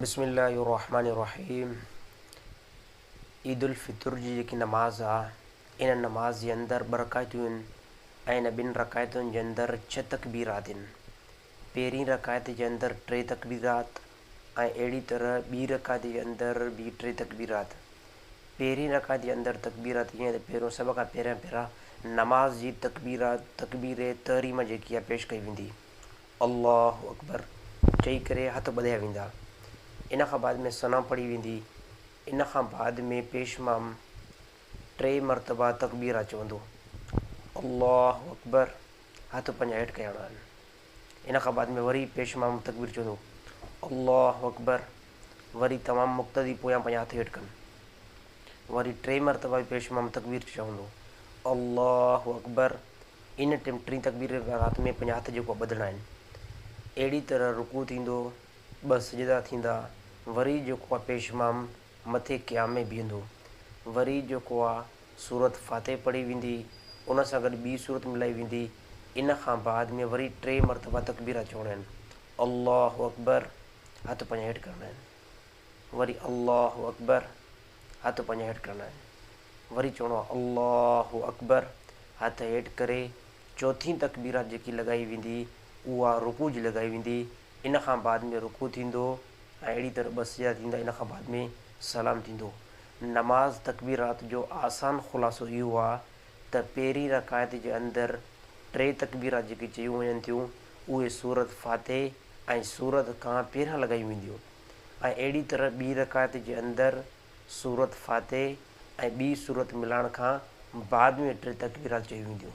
बिस्मिल्लाहिर्रहमानिर्रहीम। ईद उल फितर जी जेकी नमाज़ आहे इन नमाज़ जे अंदरि ॿ रकायतूं आहिनि ऐं इन ॿिनि रकायतुनि जे अंदरि 6 तकबीरात आहिनि। पहिरीं रकायत जे अंदरि 3 तकबीरात ऐं अहिड़ी तरह ॿी रकायत जे अंदरि बि 3 तकबीरात। पहिरीं रकायत जे अंदरि तकबीरात ईअं त पहिरियों सभ खां पहिरियां नमाज़ जी तकबीर तहरीम जेकी आहे पेश कई वेंदी। अल्लाहु अकबर चई करे हथ ॿधाया वेंदा। इन खां बाद में सना पढ़ी वेंदी। इन खां बाद में पेशमाम 3 मरतबा तकबीरा चवंदो। अल्लाहु अकबर हथ पंहिंजा हेठि कया वेंदा आहिनि। इन खां बाद में वरी पेशमाम तकबीर चवंदो अल्लाहु अकबर। वरी तमामु मुक़्तदी पोयां पंहिंजा हथ हेठि कनि। वरी 3 मरतबा पेशमाम तकबीर चवंदो अल्लाहु अकबर। इन टाइम 3 तकबीर रात में पंहिंजा हथ जेको ॿधणा आहिनि। अहिड़ी तरह रुकू थींदो, 2 सजदा थींदा। वरी जेको आहे पेशमाम मथे क़याम में बीहंदो। वरी जेको आहे सूरत फ़ातिह पढ़ी वेंदी, उन सां गॾु ॿी सूरत मिलाई वेंदी। इन खां बाद में वरी 3 मरतबा तकबीरा चवणा आहिनि। अल्लाहु अकबर हथ पंहिंजा हेठि करणा आहिनि। वरी अल्लाहु अकबर हथ पंहिंजा हेठि करणा आहिनि। वरी चवणो आहे अल्लाहु अकबर हथ हेठि करे चौथीं तकबीरा जेकी लॻाई वेंदी उहा रुकू जी लॻाई वेंदी। इन खां बाद में रुकू थींदो ऐं अहिड़ी तरह 2 सजदा थींदा। इन खां बाद में सलाम थींदो। नमाज़ तकबीरात जो आसान ख़ुलासो इहो आहे त पहिरीं रकायत जे अंदरि 3 तकबीरात जेकी चयूं वञनि थियूं उहे सूरत फ़ातिह ऐं सूरत खां पहिरियां लॻायूं वेंदियूं ऐं अहिड़ी तरह ॿी रकायत जे अंदरि सूरत फ़ातिह ऐं ॿी सूरत मिलाइण खां बाद में 3 तकबीरात चयूं वेंदियूं।